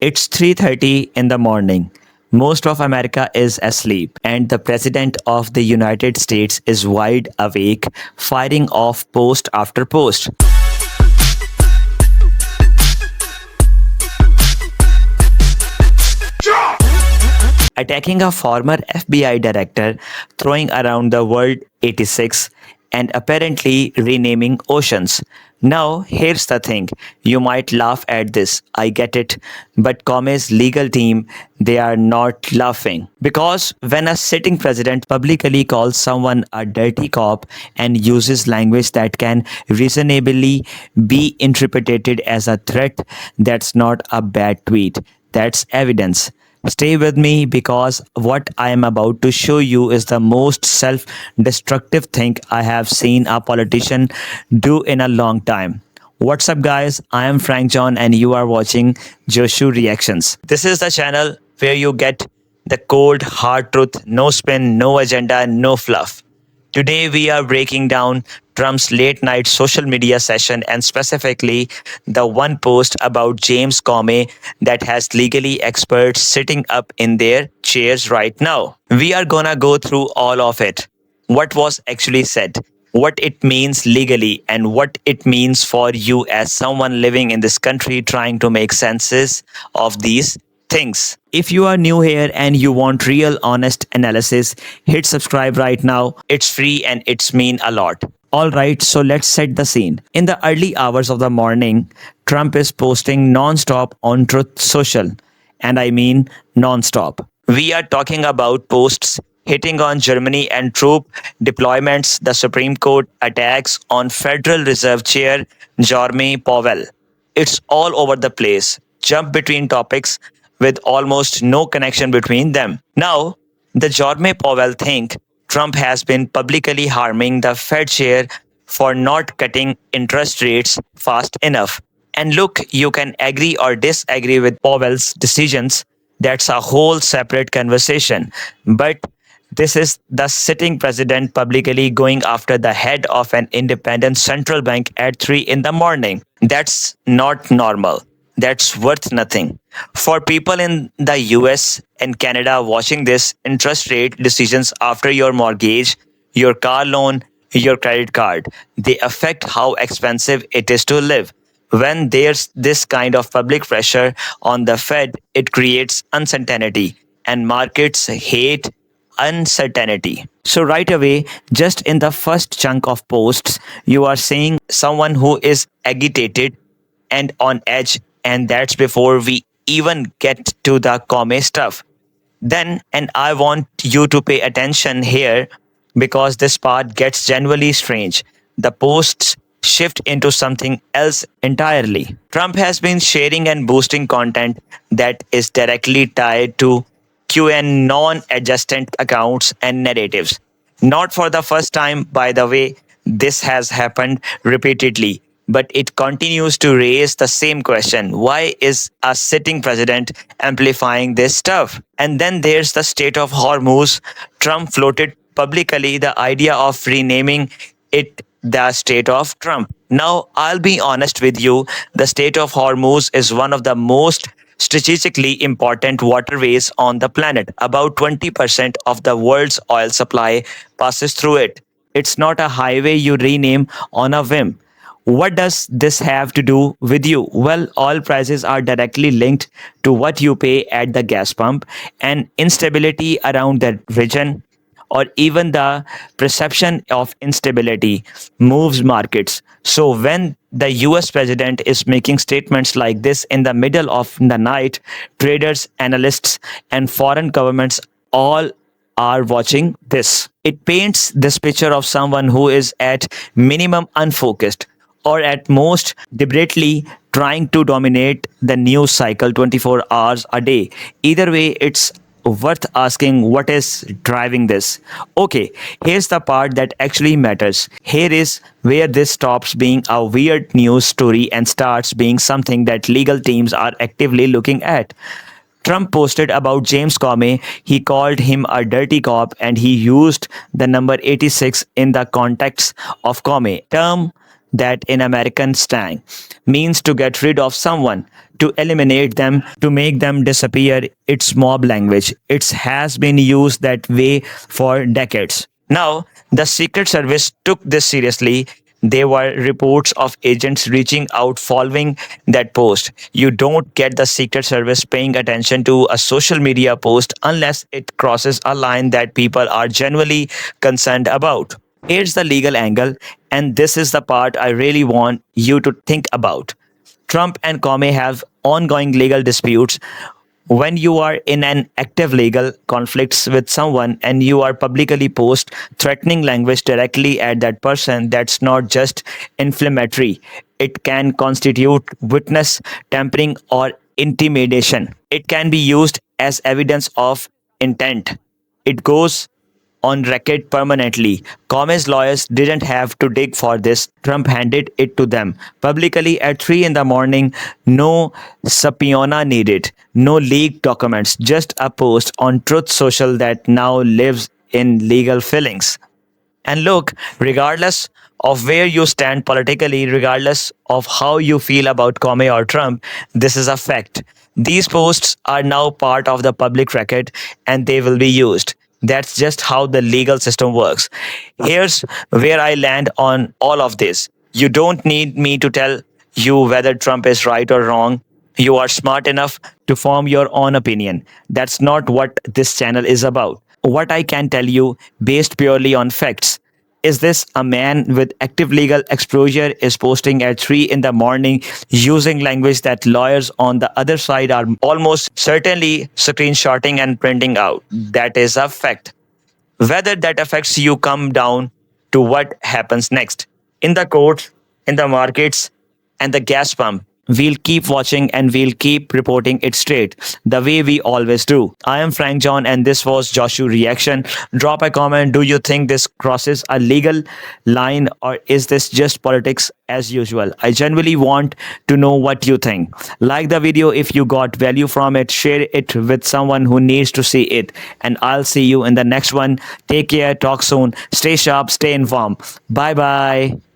It's 3:30 in the morning. Most of America is asleep and the president of the United States is wide awake, firing off post after post. Attacking a former FBI director, throwing around the word 86, and apparently renaming oceans. Now, here's the thing. You might laugh at this. I get it. But Comey's legal team, they are not laughing. Because when a sitting president publicly calls someone a dirty cop and uses language that can reasonably be interpreted as a threat, that's not a bad tweet. That's evidence. Stay with me because what I am about to show you is the most self destructive thing I have seen a politician do in a long time. What's up, guys? I am Frank John, and you are watching Joshu Reactions. This is the channel where you get the cold, hard truth, no spin, no agenda, no fluff. Today, we are breaking down Trump's late night social media session and specifically the one post about James Comey that has legally experts sitting up in their chairs right now. We are gonna go through all of it. What was actually said, what it means legally, and what it means for you as someone living in this country trying to make senses of these things. If you are new here and you want real honest analysis, hit subscribe right now. It's free and it's mean a lot. Alright, so let's set the scene. In the early hours of the morning, Trump is posting non-stop on Truth Social. And I mean non-stop. We are talking about posts hitting on Germany and troop deployments, the Supreme Court attacks on Federal Reserve Chair Jerome Powell. It's all over the place. Jump between topics with almost no connection between them. Now, the Jerome Powell think Trump has been publicly harming the Fed chair for not cutting interest rates fast enough. And look, you can agree or disagree with Powell's decisions. That's a whole separate conversation. But this is the sitting president publicly going after the head of an independent central bank at 3 in the morning. That's not normal. That's worth nothing. For people in the US and Canada watching this, interest rate decisions after your mortgage, your car loan, your credit card, they affect how expensive it is to live. When there's this kind of public pressure on the Fed, it creates uncertainty, and markets hate uncertainty. So right away, just in the first chunk of posts, you are seeing someone who is agitated and on edge, and that's before we even get to the Comey stuff. Then, and I want you to pay attention here because this part gets genuinely strange. The posts shift into something else entirely. Trump has been sharing and boosting content that is directly tied to QAnon adjacent accounts and narratives. Not for the first time, by the way, this has happened repeatedly. But it continues to raise the same question. Why is a sitting president amplifying this stuff? And then there's the state of Hormuz. Trump floated publicly the idea of renaming it the state of Trump. Now, I'll be honest with you, the state of Hormuz is one of the most strategically important waterways on the planet. About 20% of the world's oil supply passes through it. It's not a highway you rename on a whim. What does this have to do with you? Well, oil prices are directly linked to what you pay at the gas pump, and instability around that region or even the perception of instability moves markets. So when the US president is making statements like this in the middle of the night, traders, analysts, and foreign governments all are watching this. It paints this picture of someone who is at minimum unfocused or at most deliberately trying to dominate the news cycle 24 hours a day. Either way, it's worth asking what is driving this. Okay, here's the part that actually matters. Here is where this stops being a weird news story and starts being something that legal teams are actively looking at. Trump posted about James Comey. He called him a dirty cop and he used the number 86 in the context of Comey term that in American slang means to get rid of someone, to eliminate them, to make them disappear. It's mob language. It has been used that way for decades. Now, the Secret Service took this seriously. There were reports of agents reaching out following that post. You don't get the Secret Service paying attention to a social media post unless it crosses a line that people are genuinely concerned about. Here's the legal angle, and this is the part I really want you to think about. Trump and Comey have ongoing legal disputes. When you are in an active legal conflicts with someone and you are publicly post threatening language directly at that person, that's not just inflammatory. It can constitute witness tampering or intimidation. It can be used as evidence of intent. It goes on record permanently. Comey's lawyers didn't have to dig for this. Trump handed it to them publicly at 3 in the morning. No subpoena needed, no leaked documents, just a post on Truth Social that now lives in legal fillings. And look, regardless of where you stand politically, regardless of how you feel about Comey or Trump, this is a fact. These posts are now part of the public record and they will be used. That's just how the legal system works. Here's where I land on all of this. You don't need me to tell you whether Trump is right or wrong. You are smart enough to form your own opinion. That's not what this channel is about. What I can tell you, based purely on facts, is this: a man with active legal exposure is posting at 3 in the morning using language that lawyers on the other side are almost certainly screenshotting and printing out. That is a fact. Whether that affects you come down to what happens next. In the courts, in the markets, and the gas pump. We'll keep watching and we'll keep reporting it straight, the way we always do. I am Frank John and this was Joshu Reaction. Drop a comment. Do you think this crosses a legal line or is this just politics as usual? I genuinely want to know what you think. Like the video if you got value from it. Share it with someone who needs to see it. And I'll see you in the next one. Take care. Talk soon. Stay sharp. Stay informed. Bye bye.